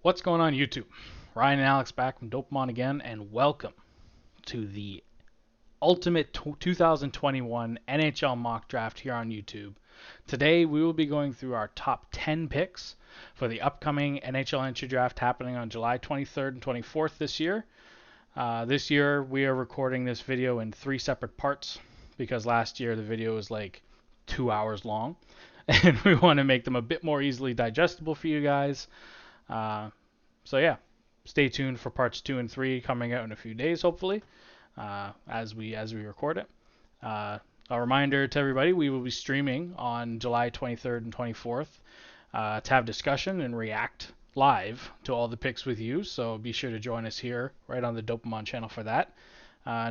What's going on YouTube? Ryan and Alex back from Dopamon again, and welcome to the ultimate 2021 NHL Mock Draft here on YouTube. Today we will be going through our top 10 picks for the upcoming NHL Entry Draft happening on July 23rd and 24th this year. This year we are recording this video in 3 separate parts because last year the video was like 2 hours long, and we want to make them a bit more easily digestible for you guys. Uh, so yeah, stay tuned for parts 2 and 3 coming out in a few days, hopefully, as we record it. A reminder to everybody: we will be streaming on July 23rd and 24th to have discussion and react live to all the picks with you. So be sure to join us here right on the Dopamon channel for that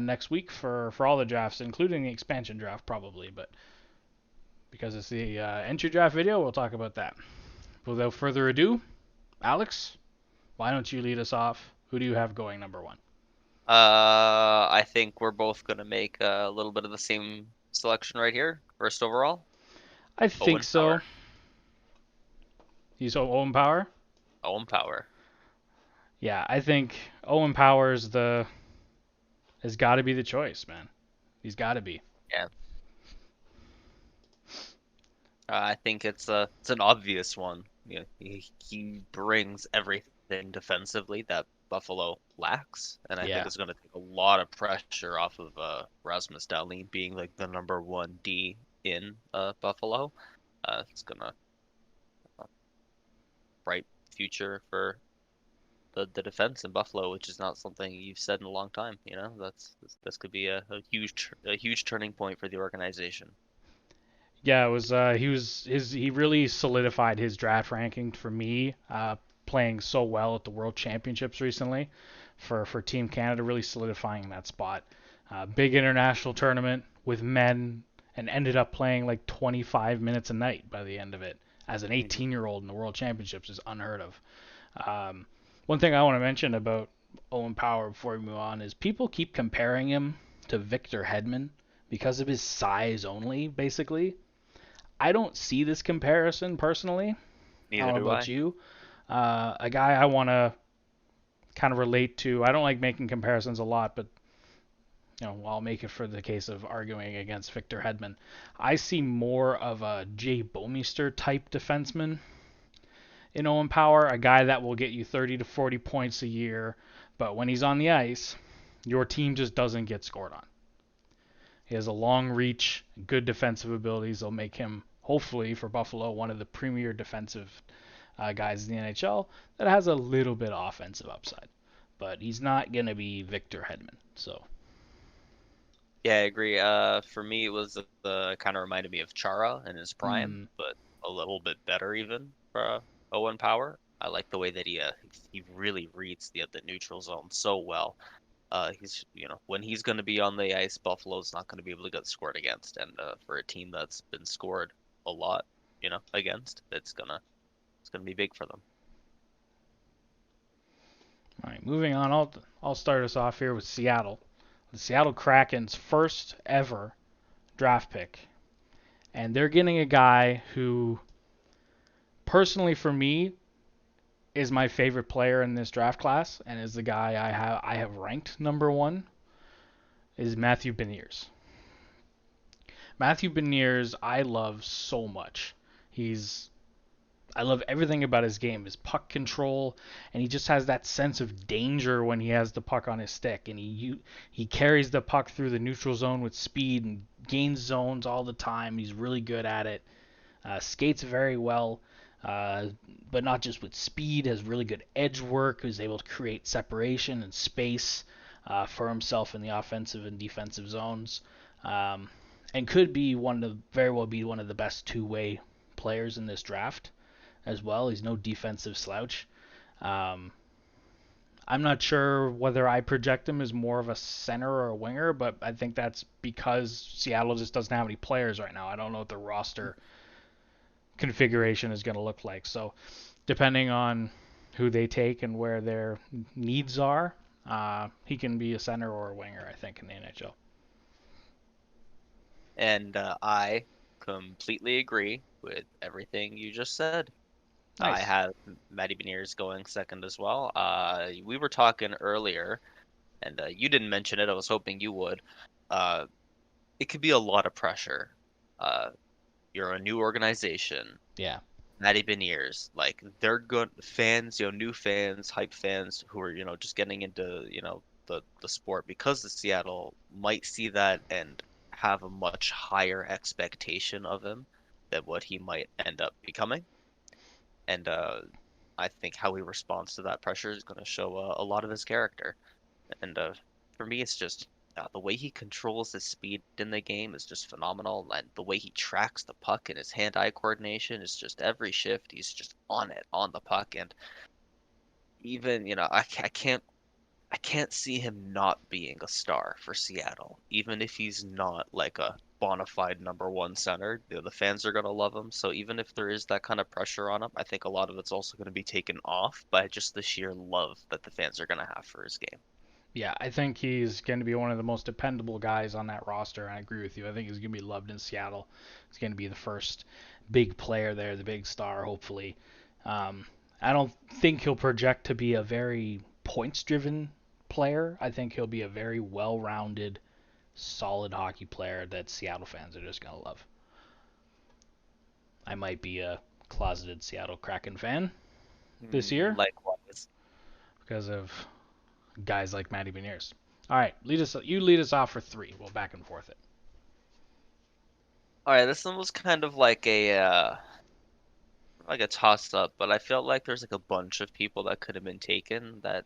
next week for all the drafts, including the expansion draft probably. But because it's the entry draft video, we'll talk about that. Without further ado, Alex, why don't you lead us off? Who do you have going number one? I think we're both gonna make a little bit of the same selection right here. First overall, I think Owen so. Power. He's Owen Power. Owen Power. Yeah, I think Owen Power's the has got to be the choice, man. He's got to be. Yeah, I think it's an obvious one. He brings everything defensively that Buffalo lacks, and I think Yeah, it's gonna take a lot of pressure off of Rasmus Dahlin being like the number one D in Buffalo. It's gonna bright future for the defense in Buffalo, which is not something you've said in a long time. This could be a huge turning point for the organization. yeah. It was. He really solidified his draft ranking for me. Playing so well at the World Championships recently, for Team Canada, really solidifying that spot. Big international tournament with men, and ended up playing like 25 minutes a night by the end of it. As an Mhm. 18-year-old in the World Championships is unheard of. Um, One thing I want to mention about Owen Power before we move on is people keep comparing him to Victor Hedman because of his size only, basically. I don't see this comparison personally. I don't Neither know do about I. you. A guy I want to kind of relate to. I don't like making comparisons a lot, but I'll make it for the case of arguing against Victor Hedman. I see more of a Jay Bomeister type defenseman in Owen Power, a guy that will get you 30 to 40 points a year, but when he's on the ice, your team just doesn't get scored on. He has a long reach, good defensive abilities. They'll make him, hopefully for Buffalo, one of the premier defensive guys in the NHL that has a little bit of offensive upside. But he's not going to be Victor Hedman. So, Yeah, I agree. For me, it was the kind of reminded me of Chara in his prime, mm, but a little bit better even for Owen Power. I like the way that he really reads the neutral zone so well. He's when he's going to be on the ice, Buffalo's not going to be able to get scored against, and for a team that's been scored a lot, against, it's gonna be big for them. all right, moving on. I'll start us off here with Seattle. The Seattle Kraken's first ever draft pick. And they're getting a guy who, personally for me, is my favorite player in this draft class, and is the guy I have ranked number one, is Matthew Beniers. Matthew Beniers, I love so much. He's I love everything about his game, his puck control, and he just has that sense of danger when he has the puck on his stick, and he carries the puck through the neutral zone with speed and gains zones all the time. He's really good at it. Skates very well, uh, but not just with speed. Has really good edge work. Is able to create separation and space for himself in the offensive and defensive zones, and could be very well be one of the best two-way players in this draft as well. He's no defensive slouch. Um, I'm not sure whether I project him as more of a center or a winger, but I think that's because Seattle just doesn't have any players right now. I don't know what the roster configuration is going to look like. So, depending on who they take and where their needs are, he can be a center or a winger, I think, in the NHL. And I completely agree with everything you just said. I Nice. have Matty Beniers going second as well. We were talking earlier, and you didn't mention it. I was hoping you would. Uh, it could be a lot of pressure. Uh, you're a new organization. Yeah. Matty Beniers, like they're good fans, new fans, hype fans who are, just getting into, the sport because the Seattle might see that and have a much higher expectation of him than what he might end up becoming. And I think how he responds to that pressure is going to show a lot of his character. And for me, it's just the way he controls his speed in the game is just phenomenal. And the way he tracks the puck and his hand-eye coordination is just every shift, he's just on it, on the puck. And even, I can't see him not being a star for Seattle, even if he's not like a bona fide number one center. The fans are gonna love him. So even if there is that kind of pressure on him, I think a lot of it's also going to be taken off by just the sheer love that the fans are going to have for his game. Yeah, I think he's going to be one of the most dependable guys on that roster. I agree with you. I think he's going to be loved in Seattle. He's going to be the first big player there, the big star, hopefully. Um, I don't think he'll project to be a very points-driven player. I think he'll be a very well-rounded, solid hockey player that Seattle fans are just going to love. I might be a closeted Seattle Kraken fan this year Likewise. because of guys like Matty Beniers. All right, you lead us off for 3. We'll back and forth it. All right, this one was kind of like a toss up, but I felt like there's like a bunch of people that could have been taken that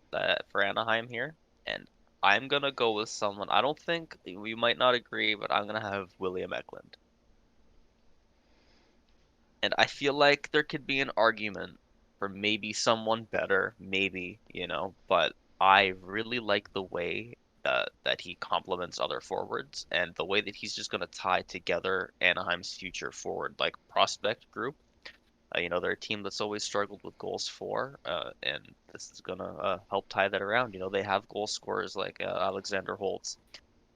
for Anaheim here, and I'm gonna go with someone. I don't think we might not agree, but I'm gonna have William Eklund. And I feel like there could be an argument for maybe someone better, maybe, but I really like the way that he complements other forwards and the way that he's just going to tie together Anaheim's future forward like prospect group. They're a team that's always struggled with goals for, and this is going to help tie that around. They have goal scorers like Alexander Holtz,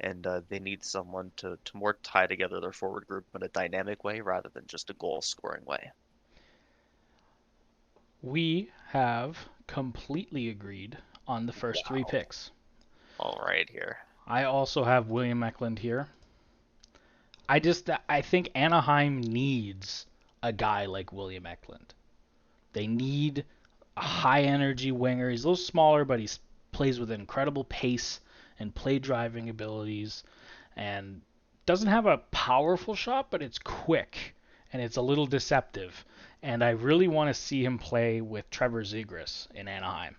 and they need someone to more tie together their forward group in a dynamic way rather than just a goal scoring way. We have completely agreed on the first 3 Wow. picks. All right here. I also have William Eklund here. I think Anaheim needs a guy like William Eklund. They need a high energy winger. He's a little smaller, but he plays with incredible pace and play driving abilities, and doesn't have a powerful shot, but it's quick and it's a little deceptive. And I really want to see him play with Trevor Zegras in Anaheim.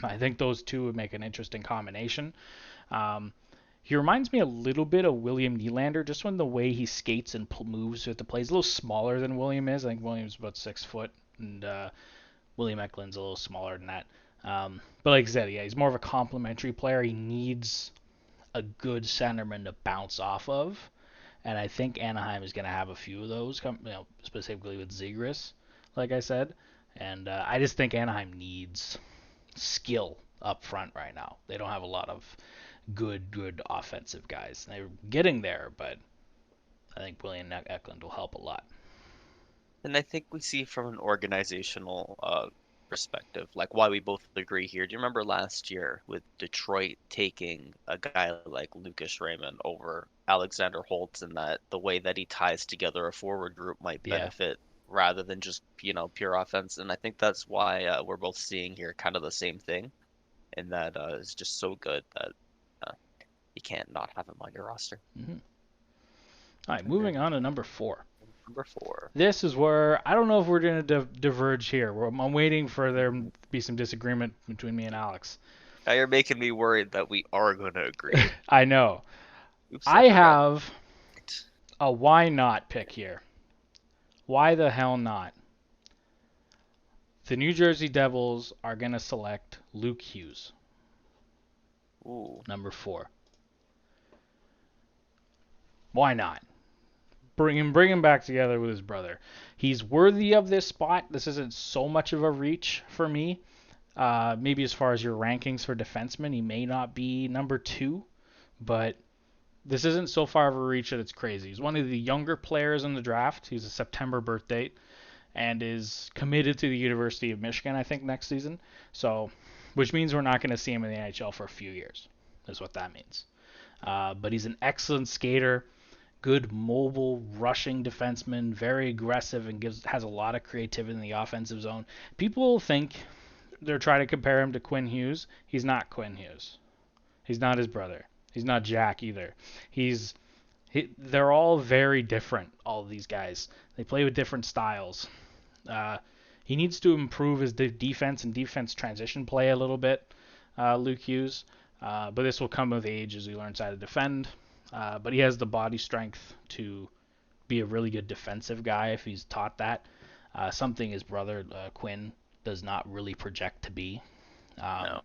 I think those two would make an interesting combination. Um, he reminds me a little bit of William Nylander, just when the way he skates and moves with the play. He's a little smaller than William is. I think William's about 6 foot, and William Eklund's a little smaller than that. But like I said, yeah, he's more of a complementary player. He needs a good centerman to bounce off of, and I think Anaheim is going to have a few of those, specifically with Zegras, like I said. And I just think Anaheim needs skill up front right now. They don't have a lot of good offensive guys. They're getting there, but I think William Eklund will help a lot. And I think we see from an organizational perspective, like why we both agree here. Do you remember last year with Detroit taking a guy like Lucas Raymond over Alexander Holtz, and that the way that he ties together a forward group might Yeah. benefit rather than just, pure offense. And I think that's why we're both seeing here kind of the same thing, and that is just so good that uh, you can't not have him on your roster. Mm-hmm. All right, And then moving on to number 4. number 4. This is where I don't know if we're going to diverge here. I'm waiting for there to be some disagreement between me and Alex. Now you're making me worried that we are going to agree. I know. Oops, I forgot. have a why not pick here. Why the hell not? The New Jersey Devils are going to select Luke Hughes, Ooh. number 4. Why not? Bring him back together with his brother. He's worthy of this spot. This isn't so much of a reach for me. Maybe as far as your rankings for defensemen, he may not be number 2, but this isn't so far of a reach that it's crazy. He's one of the younger players in the draft. He's a September birth date, and is committed to the University of Michigan, I think, next season. So, which means we're not going to see him in the NHL for a few years, is what that means. But he's an excellent skater, good mobile rushing defenseman, very aggressive, and has a lot of creativity in the offensive zone. People think they're trying to compare him to Quinn Hughes. He's not Quinn Hughes. He's not his brother. He's not Jack either. They're all very different, all of these guys. They play with different styles. He needs to improve his defense and defense transition play a little bit, Luke Hughes. But this will come with age as he learns how to defend. But he has the body strength to be a really good defensive guy if he's taught that. Something his brother Quinn does not really project to be. No.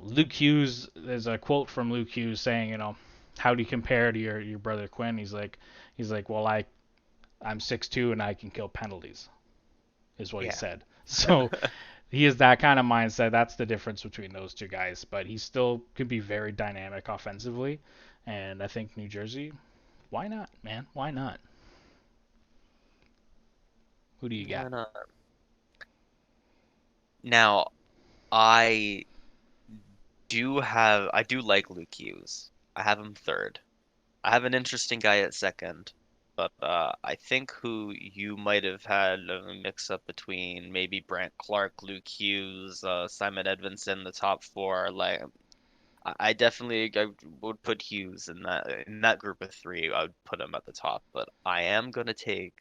Luke Hughes. There's a quote from Luke Hughes saying, how do you compare to your brother Quinn? He's like, well, I'm 6'2" and I can kill penalties, is what he said. So he has that kind of mindset. That's the difference between those two guys. But he still could be very dynamic offensively. And I think New Jersey, why not, man? Why not? Who do you got? Now, I do like Luke Hughes. I have him third. I have an interesting guy at second, but I think who you might have had a mix-up between maybe Brandt Clarke, Luke Hughes, Simon Edvinson, the top four. Like, I would put Hughes in that group of three. I would put him at the top, but I am gonna take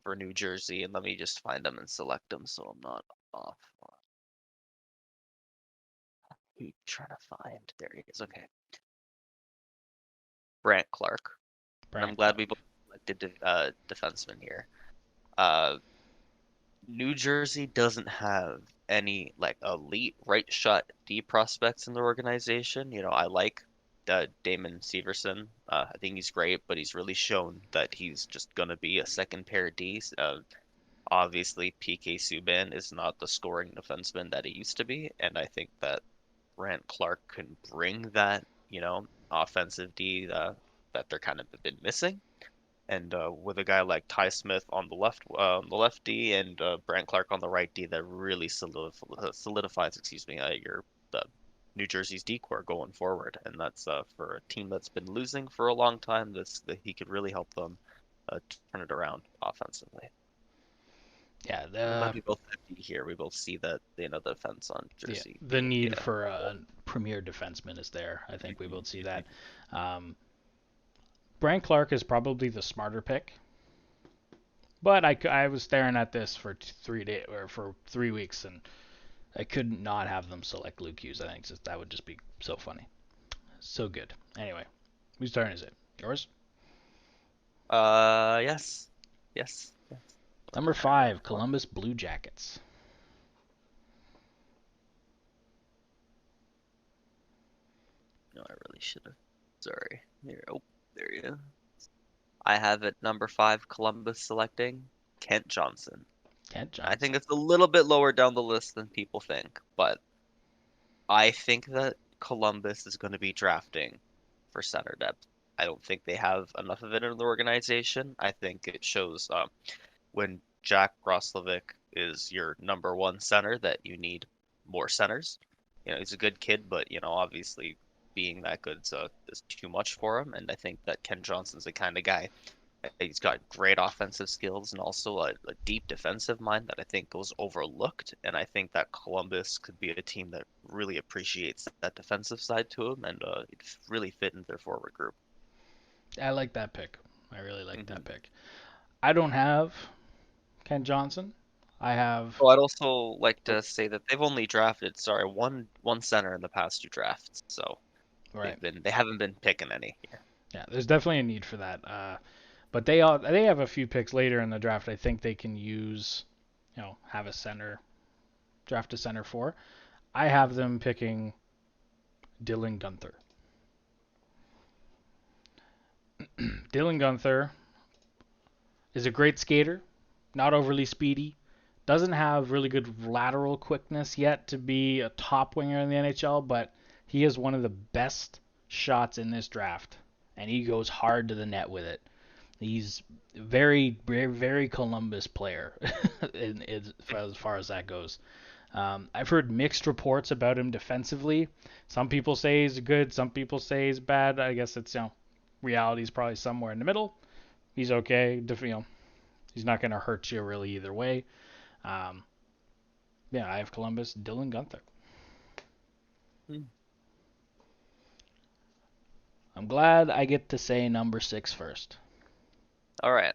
for New Jersey, and let me just find him and select him so I'm not off. Who trying to find? There he is. Okay. Brandt Clarke. And I'm glad we both selected defenseman here. New Jersey doesn't have any like elite right shot D prospects in their organization. I like Damon Severson. I think he's great, but he's really shown that he's just gonna be a second pair D. Obviously, PK Subban is not the scoring defenseman that he used to be, and I think that Brandt Clarke can bring that, offensive D that they're kind of been missing. And with a guy like Ty Smith on the left D, and Brandt Clarke on the right D, that really solidifies, your New Jersey's D core going forward. And that's for a team that's been losing for a long time. That he could really help them turn it around offensively. Yeah, Like we both have D here. We both see that the defense on Jersey. The need for a premier defenseman is there. I think we both see that. Brandt Clarke is probably the smarter pick, but I was staring at this for 3 weeks, and I couldn't not have them select Luke Hughes. I think that would just be so funny, so good. Anyway, whose turn is it? Yours? Yes. Number 5, Columbus Blue Jackets. No, I really should have. Sorry. Here. Oh, there you go. I have at number 5 Columbus selecting Kent Johnson. I think it's a little bit lower down the list than people think, but I think that Columbus is going to be drafting for center depth. I don't think they have enough of it in the organization. I think it shows when Jack Roslovic is your number one center that you need more centers. He's a good kid, but obviously being that good is too much for him. And I think that Ken Johnson's the kind of guy. He's got great offensive skills and also a deep defensive mind that I think goes overlooked. And I think that Columbus could be a team that really appreciates that defensive side to him and it really fit into their forward group. I like that pick. I really like that pick. I don't have Ken Johnson. I have. Well, I'd also like to say that they've only drafted, one center in the past 2 drafts. So right. They haven't been picking any here. Yeah, there's definitely a need for that. But they have a few picks later in the draft. I think they can use, have a center, draft a center for. I have them picking Dylan Gunther. Dylan Gunther is a great skater, not overly speedy, doesn't have really good lateral quickness yet to be a top winger in the NHL, but he has one of the best shots in this draft, and he goes hard to the net with it. He's very, very, very Columbus player as far as that goes. I've heard mixed reports about him defensively. Some people say he's good, some people say he's bad. I guess it's, reality is probably somewhere in the middle. He's okay. He's not going to hurt you really either way. Um, yeah, I have Columbus, Dylan Gunther. Hmm. I'm glad I get to say number 6 first. All right.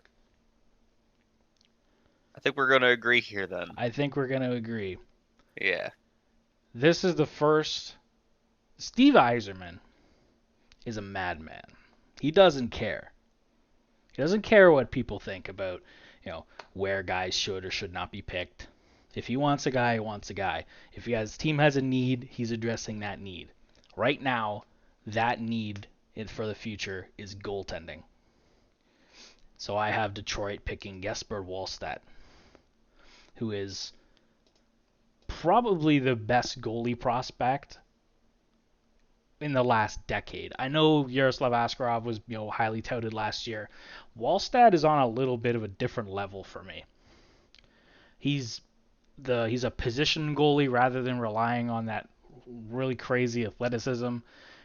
I think we're going to agree here then. I think we're going to agree. Yeah. This is the first. Steve Yzerman is a madman. He doesn't care. He doesn't care what people think about, where guys should or should not be picked. If he wants a guy, he wants a guy. If his team has a need, he's addressing that need. Right now, that need for the future is goaltending. So I have Detroit picking Jesper Wallstedt, who is probably the best goalie prospect in the last decade. I know Yaroslav Askarov was, highly touted last year. Wallstedt is on a little bit of a different level for me. He's a position goalie rather than relying on that really crazy athleticism.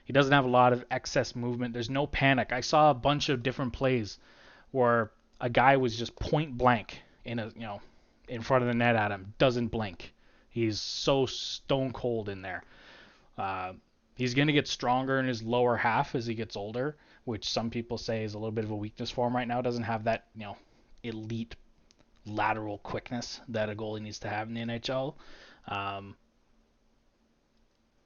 He doesn't have a lot of excess movement. There's no panic. I saw a bunch of different plays where a guy was just point blank in front of the net at him, doesn't blink. He's so stone cold in there. He's going to get stronger in his lower half as he gets older, which some people say is a little bit of a weakness for him right now. Doesn't have that, elite lateral quickness that a goalie needs to have in the NHL.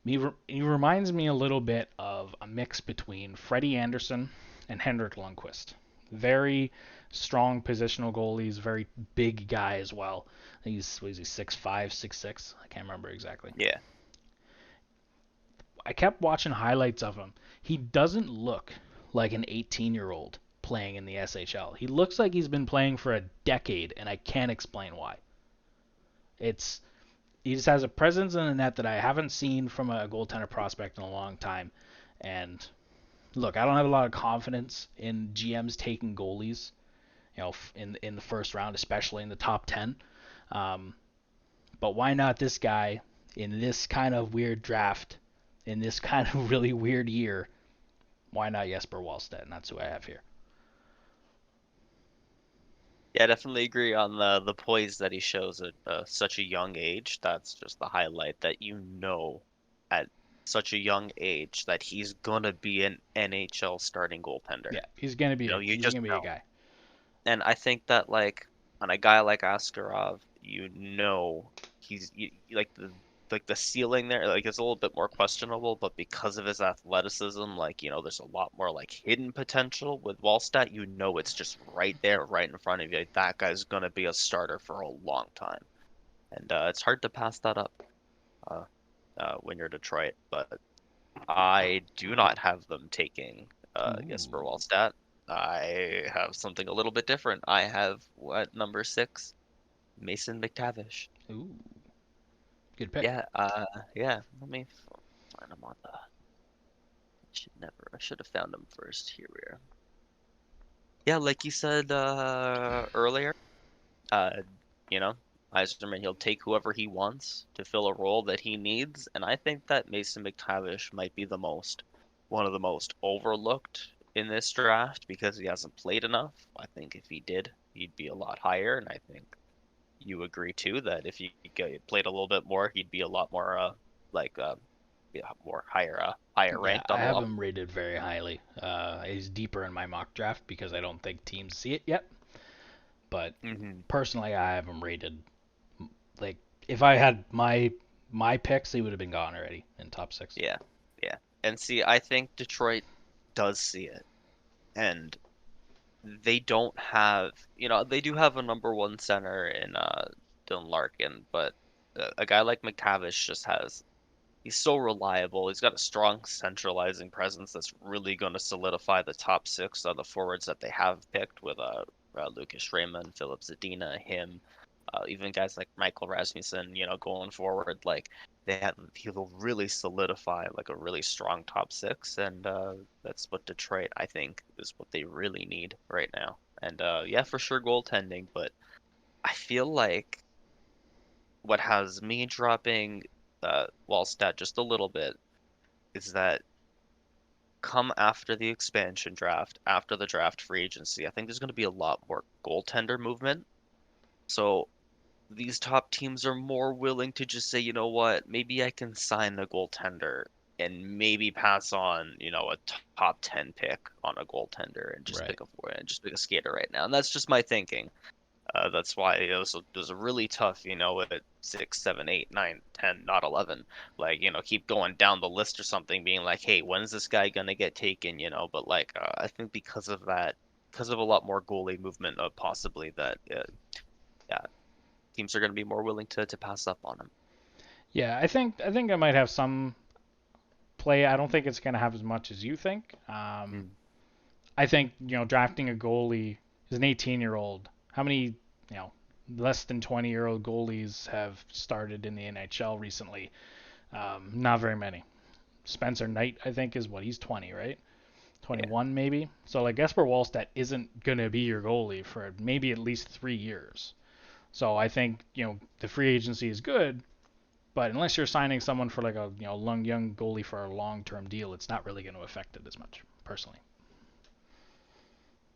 He reminds me a little bit of a mix between Freddie Anderson and Henrik Lundqvist. Very strong positional goalies, very big guy as well. He's 6'5", 6'6"? I can't remember exactly. Yeah. I kept watching highlights of him. He doesn't look like an 18-year-old playing in the SHL. He looks like he's been playing for a decade, and I can't explain why. He just has a presence in the net that I haven't seen from a goaltender prospect in a long time. And look, I don't have a lot of confidence in GMs taking goalies, in the first round, especially in the top 10. But why not this guy in this kind of weird draft, in this kind of really weird year? Why not Jesper Wallstedt? And that's who I have here. Yeah, I definitely agree on the poise that he shows at such a young age. That's just the highlight that at such a young age that he's gonna be an NHL starting goaltender. Yeah, he's gonna be You just a know. guy. And I think that on a guy like Askarov, like the ceiling there, it's a little bit more questionable, but because of his athleticism, there's a lot more hidden potential with Wallstedt. It's just right there, right in front of you. That guy's gonna be a starter for a long time, and it's hard to pass that up when you're Detroit. But I do not have them taking Jesper Wallstedt. I have something a little bit different. I have number 6, Mason McTavish. Ooh, good pick. Yeah, yeah. Let me find him on the. I should have found him first. Here we are. Yeah, like you said earlier, uh, you know, Eiserman, he'll take whoever he wants to fill a role that he needs, and I think that Mason McTavish might be one of the most overlooked in this draft because he hasn't played enough. I think if he did, he'd be a lot higher, and I think you agree too that if he played a little bit more, he'd be a lot more more higher ranked I on the have level. him rated very highly. He's deeper in my mock draft because I don't think teams see it yet. But personally, I have him rated if I had my picks, he would have been gone already in top 6. Yeah, yeah. And see, I think Detroit does see it, and they don't have, they do have a number 1 center in Dylan Larkin, but a guy like McTavish he's so reliable. He's got a strong centralizing presence that's really going to solidify the top 6 of the forwards that they have picked with Lucas Raymond, Philip Zadina, him. Even guys like Michael Rasmussen, going forward, like he'll really solidify like a really strong top six, and that's what Detroit, I think, is what they really need right now. And yeah, for sure goaltending, but I feel like what has me dropping Wallstedt just a little bit is that come after the expansion draft, after the draft free agency, I think there's going to be a lot more goaltender movement. So these top teams are more willing to just say, you know what, maybe I can sign the goaltender and maybe pass on, a top 10 pick on a goaltender and just Right. pick a skater right now. And that's just my thinking. That's why it was a really tough, at 6, 7, 8, 9, 10, not 11. Like, keep going down the list or something, being like, hey, when's this guy gonna get taken, But like, I think because of that, because of a lot more goalie movement, possibly that, yeah, teams are gonna be more willing to pass up on him. Yeah, I think I might have some play. I don't think it's going to have as much as you think. Mm. I think, drafting a goalie is an 18-year-old. How many, you know, less than 20-year-old goalies have started in the NHL recently? Not very many. Spencer Knight, I think, is what? He's 20, right? Yeah. 21 maybe. So like Jesper Wallstedt isn't going to be your goalie for maybe at least 3 years. So I think, the free agency is good, but unless you're signing someone for like a, young goalie for a long-term deal, it's not really going to affect it as much, personally.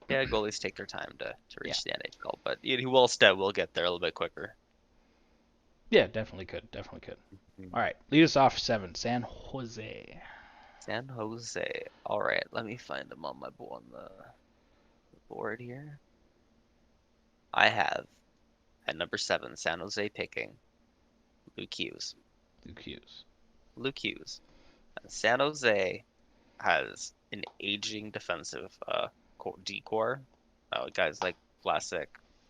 Yeah, goalies take their time to Yeah. reach the NHL, but he will get there a little bit quicker. Yeah, definitely could. Definitely could. Mhm. All right, lead us off 7, San Jose. San Jose. All right, let me find them on the board here. I have at number 7, San Jose picking Luke Hughes. Luke Hughes. Luke Hughes. San Jose has an aging defensive decor. Guys like Vlasic,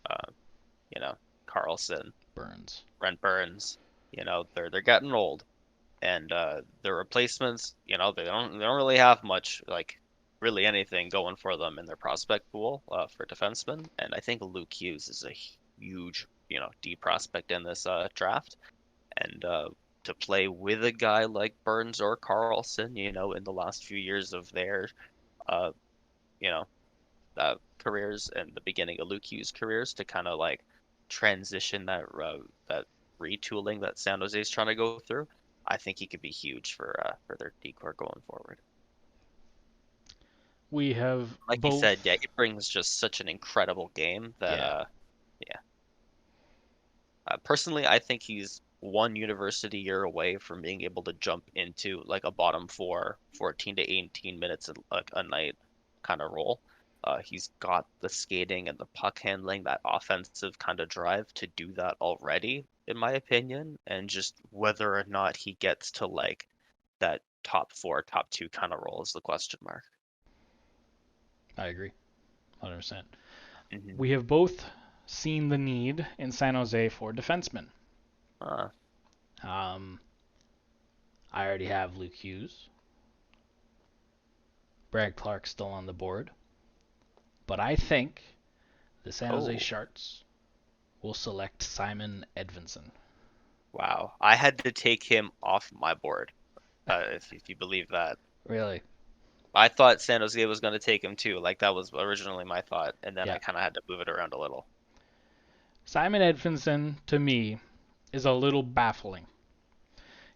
uh, you know, Carlson, Burns. Brent Burns. They're getting old, and their replacements, they don't really have much, like really anything going for them in their prospect pool for defensemen. And I think Luke Hughes is a huge, D prospect in this draft. And to play with a guy like Burns or Carlson, in the last few years of their, uh, you know, careers and the beginning of Luke Hughes' careers, to kind of like transition that retooling that San Jose is trying to go through. I think he could be huge for their decor going forward. We have Like you said, both. yeah, he brings just such an incredible game that Yeah. yeah. Personally, I think he's one university year away from being able to jump into like a bottom four, 14 to 18 minutes a night kind of role. He's got the skating and the puck handling, that offensive kind of drive to do that already, in my opinion. And just whether or not he gets to like that top four, top two kind of role is the question mark. I agree. 100%. Hmm. We have both seen the need in San Jose for defensemen. Uh, Um, I already have Luke Hughes. Brad Clark still on the board. But I think the San Jose oh, Sharks will select Simon Edvinson. wow. I had to take him off my board, if you believe that. Really? I thought San Jose was going to take him too. Like that was originally my thought, and then Yeah. I kind of had to move it around a little. Simon Edvinson, to me, is a little baffling.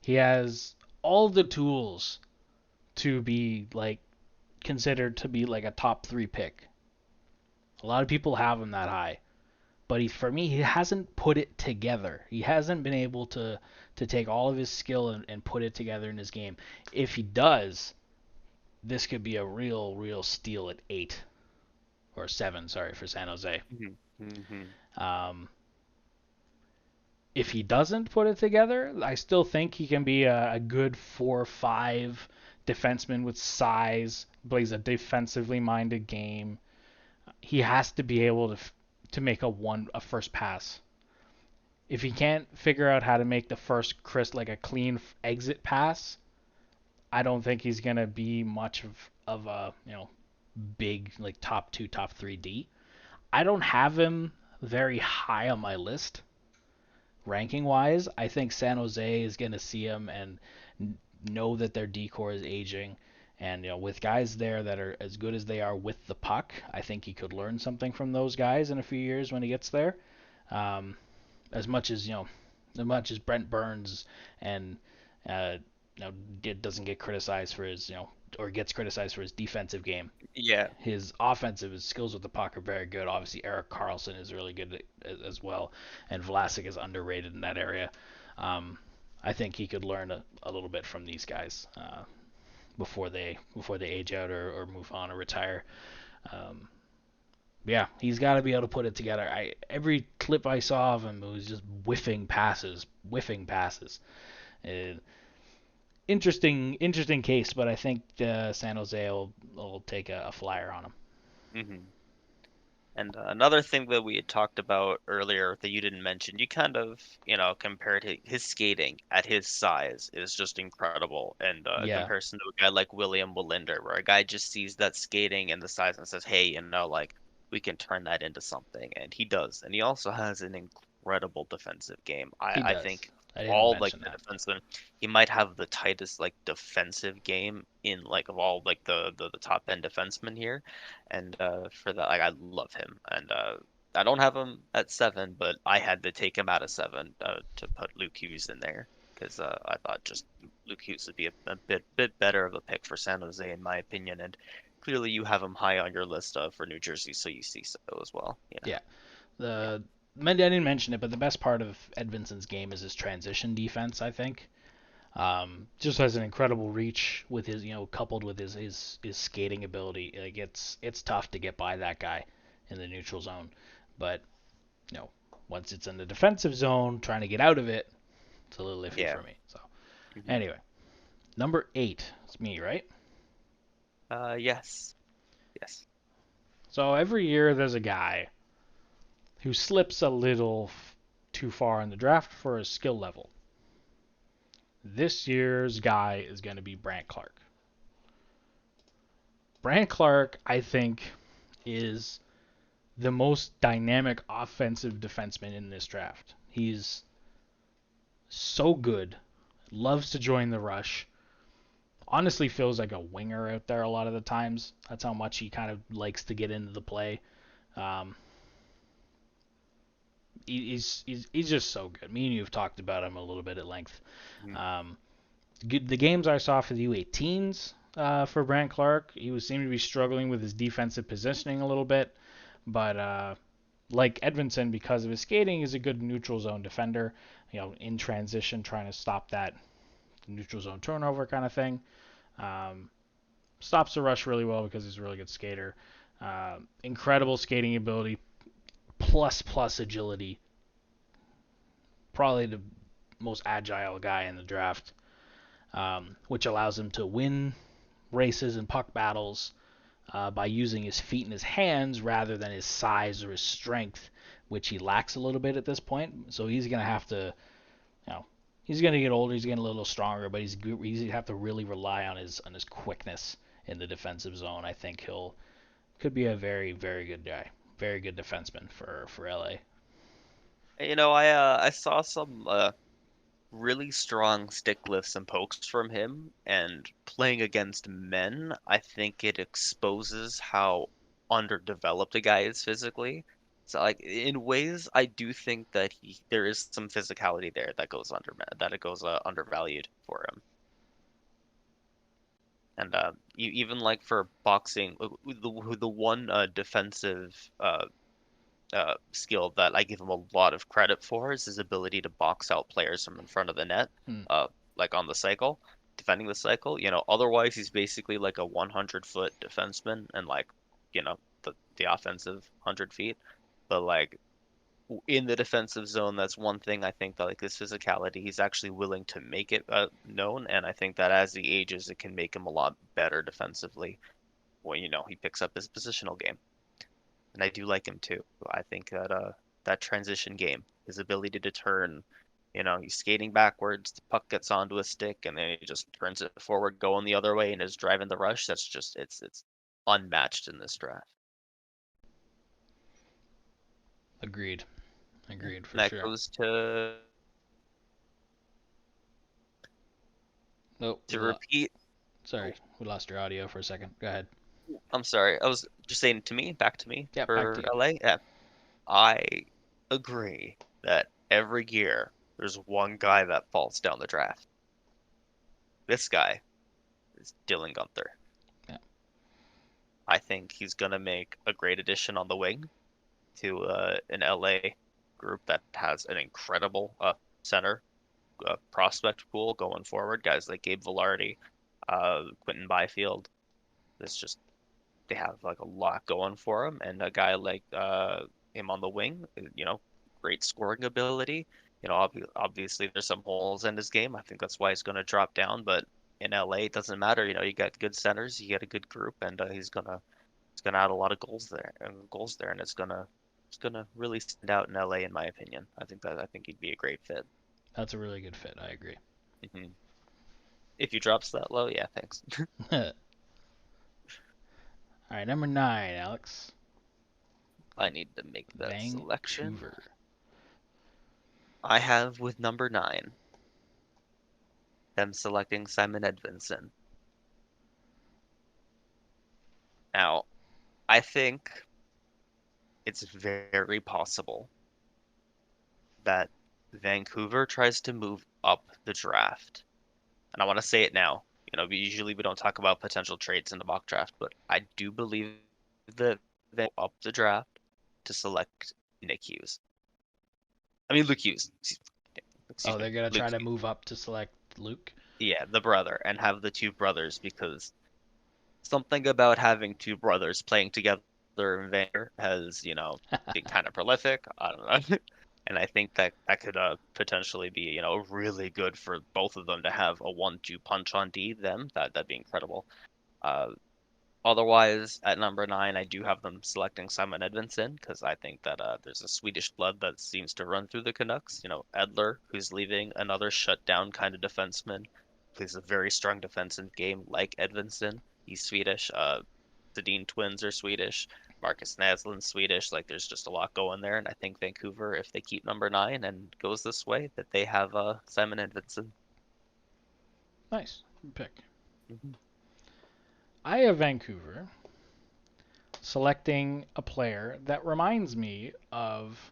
He has all the tools to be like considered to be like a top 3 pick. A lot of people have him that high, but for me, he hasn't put it together. He hasn't been able to take all of his skill and put it together in his game. If he does, this could be a real steal at 8 or 7, sorry, for San Jose. Hmm. Hmm. Um, if he doesn't put it together, I still think he can be a good 4-5 defenseman with size, plays a defensively minded game. He has to be able to make a first pass. If he can't figure out how to make the first like a clean exit pass, I don't think he's gonna be much of a big like top 2, top 3 D. I don't have him very high on my list. ranking wise. I think San Jose is going to see him and know that their decor is aging. And with guys there that are as good as they are with the puck, I think he could learn something from those guys in a few years when he gets there. Um, as much as Brent Burns and uh, doesn't get criticized for his or gets criticized for his defensive game. Yeah. His offensive skills with the puck are very good. Obviously, Erik Karlsson is really good as well, and Vlasic is underrated in that area. Um, I think he could learn a little bit from these guys before they age out or move on or retire. Um, yeah, he's got to be able to put it together. Every clip I saw of him was just whiffing passes. Uh, interesting case, but I think San Jose will take a flyer on him. Hmm. And another thing that we had talked about earlier that you didn't mention, you kind of, compared his skating at his size is just incredible. And Yeah, comparison to a guy like William Wallinder, where a guy just sees that skating and the size and says, hey, like we can turn that into something. And he does. And he also has an incredible defensive game. he I does. think I didn't all like mention the that. defensemen, he might have the tightest like defensive game in like of all like the top end defensemen here. And for that, like I love him, and I don't have him at 7, but I had to take him out of 7 to put Luke Hughes in there because I thought just Luke Hughes would be a bit better of a pick for San Jose in my opinion, and clearly you have him high on your list for New Jersey, so you see so as well. Yeah, Yeah, I didn't mention it, but the best part of Edvinson's game is his transition defense. I think just has an incredible reach with his coupled with his skating ability. Like it's tough to get by that guy in the neutral zone, but you know once it's in the defensive zone, trying to get out of it, it's a little iffy yeah. for me. So Hmm. anyway, number 8, it's me, right? Yes, yes. So every year there's a guy who slips a little too far in the draft for his skill level. This year's guy is going to be Brant Clark. Brant Clark, I think, is the most dynamic offensive defenseman in this draft. He's so good, loves to join the rush. Honestly, feels like a winger out there a lot of the times. That's how much he kind of likes to get into the play. Um, he's just so good. Me and you have talked about him a little bit at length. Mhm. Um, the games I saw for the U18s for Brant Clark, he was seemed to be struggling with his defensive positioning a little bit, but like Edvinson, because of his skating, is a good neutral zone defender. In transition, trying to stop that neutral zone turnover kind of thing. Um, Stops the rush really well because he's a really good skater. Incredible skating ability, plus agility. Probably the most agile guy in the draft, which allows him to win races and puck battles by using his feet and his hands rather than his size or his strength, which he lacks a little bit at this point. So he's going to have to, you know, he's going to get older, he's getting a little stronger, but he's going to have to really rely on his quickness in the defensive zone. I think he'll could be a very good guy, very good defenseman for LA. I saw some really strong stick lifts and pokes from him, and playing against men, I think it exposes how underdeveloped a guy is physically. So like in ways, I do think that there is some physicality there that goes undervalued for him. And even like for boxing, the one defensive skill that I give him a lot of credit for is his ability to box out players from in front of the net, Hmm. uh, like on the cycle, defending the cycle. Otherwise he's basically like a 100-foot defenseman and like, the offensive 100 feet. But like in the defensive zone, that's one thing I think that like this physicality, he's actually willing to make it known, and I think that as he ages, it can make him a lot better defensively when he picks up his positional game, and I do like him too. I think that that transition game, his ability to turn, he's skating backwards, the puck gets onto a stick, and then he just turns it forward, going the other way, and is driving the rush. That's just it's unmatched in this draft. Agreed, Yeah. agreed for And that sure. goes to Nope. To repeat, Sorry, we lost your audio for a second. Go ahead. I'm sorry. I was just saying back to me Yeah, back to for you. LA. Yeah, I agree that every year there's one guy that falls down the draft. This guy is Dylan Gunther. Yeah. I think he's gonna make a great addition on the wing to an LA group that has an incredible center prospect pool going forward. Guys like Gabe Vilardi, Quentin Byfield. It's just they have like a lot going for him, and a guy like him on the wing, great scoring ability. Obviously there's some holes in his game. I think that's why he's going to drop down. But in LA, it doesn't matter. You got good centers, you get a good group, and he's gonna add a lot of goals there, and it's gonna really stand out in LA, in my opinion. I think he'd be a great fit. That's a really good fit. I agree. Hmm. If he drops that low, yeah, thanks. All right, number 9, Alex. I need to make that selection. Vancouver. I have with number 9 them selecting Simon Edvinson. Now, I think it's very possible that Vancouver tries to move up the draft. And I want to say it now. We don't talk about potential trades in the mock draft, but I do believe that they go up the draft to select Nick Hughes. I mean, Luke Hughes. Excuse They're me. going to Luke try to Hughes. move up to select Luke? Yeah, the brother, and have the two brothers, because something about having two brothers playing together in Vancouver has, been kind of prolific. I don't know. And I think that could potentially be, really good for both of them to have a 1-2 punch on D. That'd be incredible. Uh, Otherwise, at number 9, I do have them selecting Simon Edvinson because I think that there's a Swedish blood that seems to run through the Canucks. Edler, who's leaving, another shutdown kind of defenseman, plays a very strong defensive game like Edvinson. He's Swedish. Sedin twins are Swedish. Marcus Naslund's Swedish. Like, there's just a lot going there, and I think Vancouver, if they keep number 9 and goes this way, that they have Simon Edvinson. Nice. Good pick. Hmm. I have Vancouver selecting a player that reminds me of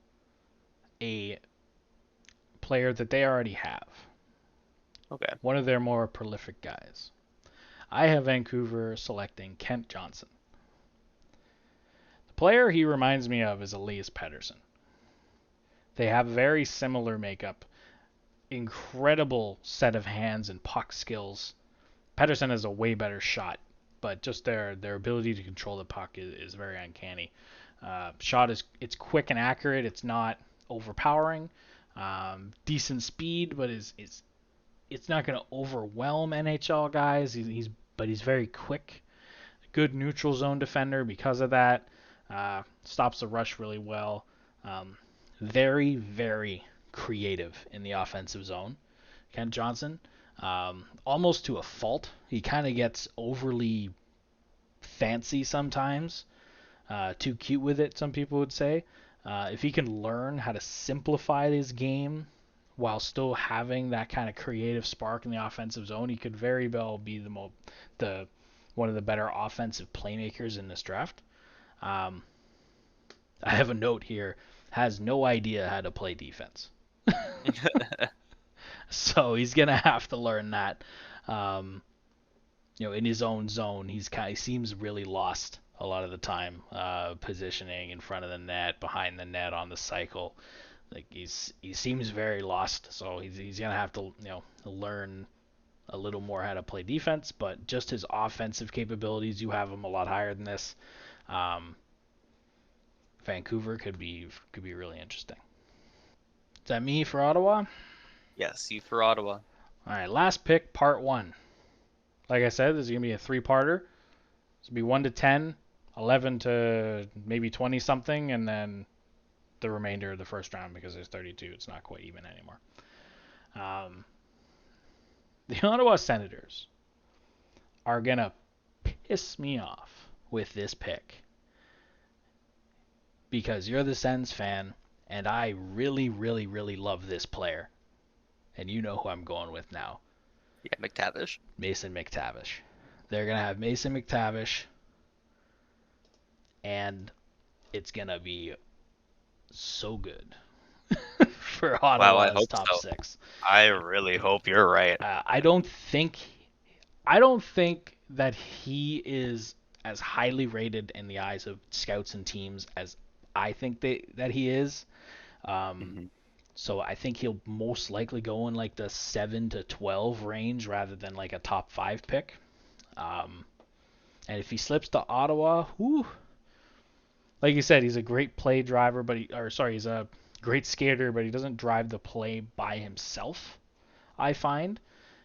a player that they already have. Okay. One of their more prolific guys. I have Vancouver selecting Kent Johnson. The player he reminds me of is Elias Pettersson. They have very similar makeup, incredible set of hands and puck skills. Pettersson has a way better shot, but just their ability to control the puck is very uncanny. Shot it's quick and accurate. It's not overpowering. Decent speed, but it's not going to overwhelm NHL guys. But he's very quick. Good neutral zone defender because of that. Stops the rush really well. Very, very creative in the offensive zone. Kent Johnson, almost to a fault. He kind of gets overly fancy sometimes. Too cute with it, some people would say. If he can learn how to simplify his game while still having that kind of creative spark in the offensive zone, he could very well be the one of the better offensive playmakers in this draft. I have a note here. Has no idea how to play defense. So he's gonna have to learn that. In his own zone, he seems really lost a lot of the time, positioning in front of the net, behind the net, on the cycle. Like he seems very lost. So he's gonna have to learn a little more how to play defense. But just his offensive capabilities, you have him a lot higher than this. Vancouver could be really interesting. Is that me for Ottawa? Yes, you for Ottawa. All right, last pick, part 1. Like I said, this is going to be a 3-parter. It's going to be 1 to 10, 11 to maybe 20 something, and then the remainder of the first round because there's 32. It's not quite even anymore. The Ottawa Senators are going to piss me off with this pick because you're the Sens fan, and I really, really, really love this player. And you know who I'm going with now. Yeah, McTavish. Mason Mctavish. They're going to have Mason McTavish, and it's going to be so good for Wow, I Ottawa's hope top so. six. I really hope you're right. I don't think that he is as highly rated in the eyes of scouts and teams as I think that he is. Um, Hmm. so I think he'll most likely go in like the 7 to 12 range rather than like a top 5 pick. Um, and if he slips to Ottawa, whew, like you said, he's a great play driver, he's a great skater, but he doesn't drive the play by himself. I find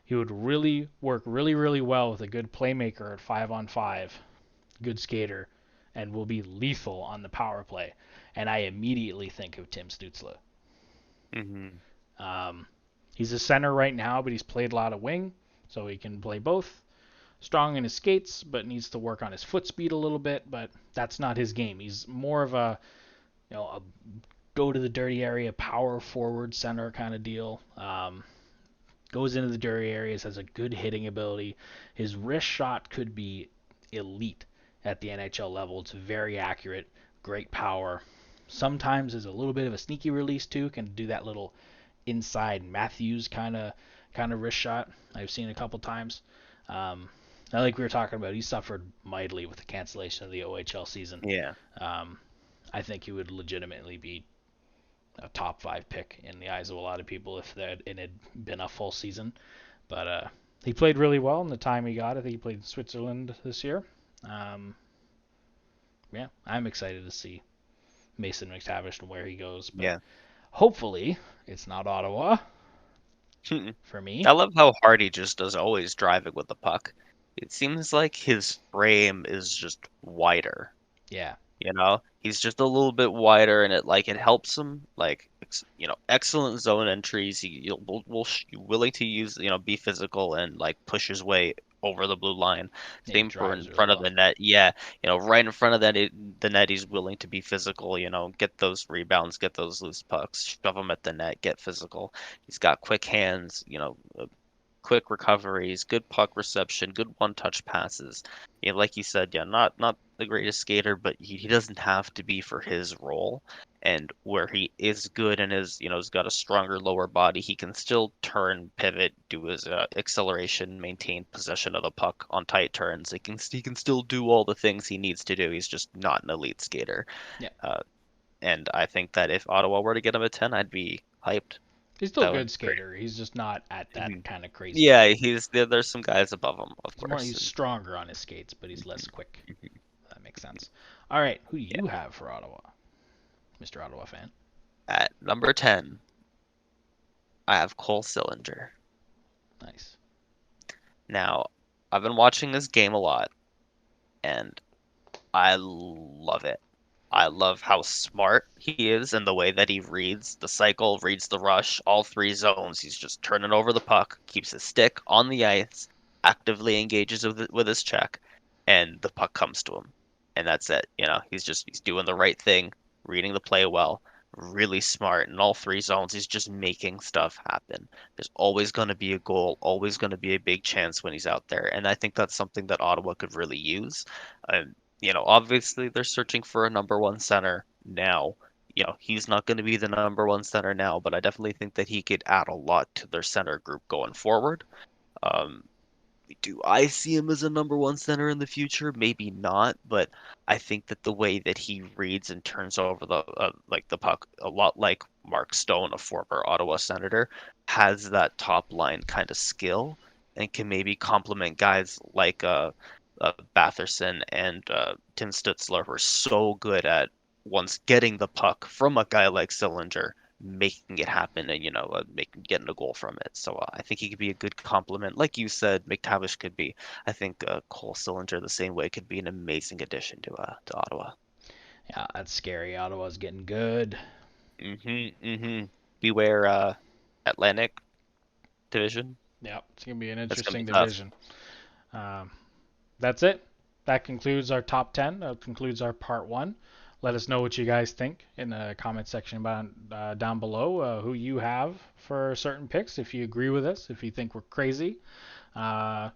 he would really work really well with a good playmaker at 5-on-5, good skater, and will be lethal on the power play. And I immediately think of Tim Stützle. Hmm. Um, he's a center right now, but he's played a lot of wing, so he can play both. Strong in his skates, but needs to work on his foot speed a little bit. But that's not his game. He's more of a a go to the dirty area power forward center kind of deal. Goes into the dirty areas, has a good hitting ability. His wrist shot could be elite at the NHL level. It's very accurate, great power. Sometimes there's a little bit of a sneaky release too. Can do that little inside Matthews kind of wrist shot. I've seen a couple times. Um, like we were talking about, he suffered mightily with the cancellation of the OHL season. Yeah. Um, I think he would legitimately be a top 5 pick in the eyes of a lot of people if it had been a full season. But he played really well in the time he got. I think he played in Switzerland this year. Um, yeah, I'm excited to see Mason McTavish and where he goes. But Yeah. hopefully it's not Ottawa for me. I love how hard he just does always driving with the puck. It seems like his frame is just wider. Yeah, He's just a little bit wider, and it helps him excellent zone entries. Willing to use be physical and like push his way over the blue line. he Same for drives in really front of the well. net. Yeah, right in front of the net, he's willing to be physical. Get those rebounds, get those loose pucks, shove them at the net, get physical. He's got quick hands. Quick recoveries, good puck reception, good one-touch passes. Yeah, like you said, yeah, not the greatest skater, but he doesn't have to be for his role. And where he is good and has got a stronger lower body, he can still turn, pivot, do his acceleration, maintain possession of the puck on tight turns. He can still do all the things he needs to do. He's just not an elite skater. Yeah, Uh, and I think that if Ottawa were to get him a 10, I'd be hyped. he's still a That would good be great. skater. He's just not at that Mhm. kind of crazy Yeah, level. there's some guys above him, of He's course. And stronger on his skates, but he's less mhm, quick. mhm. That makes sense. All right, who do Yeah. you have for Ottawa, Mr. Ottawa fan? At number 10, I have Cole Sillinger. Nice. Now, I've been watching this game a lot, and I love it. I love how smart he is and the way that he reads the cycle, reads the rush, all three zones. He's just turning over the puck, keeps his stick on the ice, actively engages with his check, and the puck comes to him. And that's it. He's doing the right thing, reading the play well, really smart in all three zones. He's just making stuff happen. There's always going to be a goal, always going to be a big chance when he's out there. And I think that's something that Ottawa could really use. Obviously they're searching for a number one center now. He's not going to be the number one center now, but I definitely think that he could add a lot to their center group going forward. Um, do I see him as a number one center in the future? Maybe not, but I think that the way that he reads and turns over the puck, a lot like Mark Stone, a former Ottawa Senator, has that top line kind of skill and can maybe complement guys like Batherson and Tim Stutzler, who are so good at once getting the puck from a guy like Sillinger, making it happen and making getting a goal from it. So I think he could be a good complement. Like you said, McTavish could be. I think Cole Sillinger the same way could be an amazing addition to Ottawa. Yeah, that's scary. Ottawa's getting good. Beware Atlantic Division. Yeah, it's gonna be an That's gonna be interesting tough. division. Um, that's it. That concludes our top 10. That concludes our part one. Let us know what you guys think in the comment section about, down below, who you have for certain picks, if you agree with us, if you think we're crazy. Uh,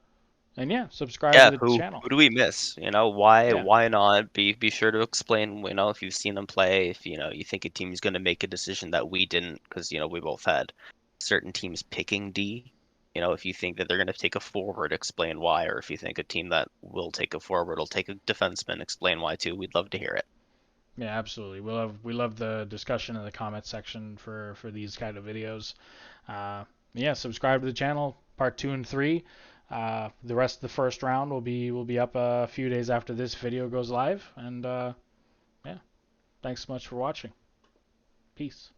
and yeah, subscribe to Yeah, the channel. who do we miss? Why Yeah, why not be sure to explain, if you've seen them play, if you think a team's going to make a decision that we didn't, because we both had certain teams picking D. If you think that they're going to take a forward, explain why, or if you think a team that will take a forward will take a defenseman, explain why too. We'd love to hear it. yeah, absolutely. We love the discussion in the comment section for these kind of videos. Yeah, subscribe to the channel. Part 2 and 3. The rest of the first round will be up a few days after this video goes live. And yeah, thanks so much for watching. Peace.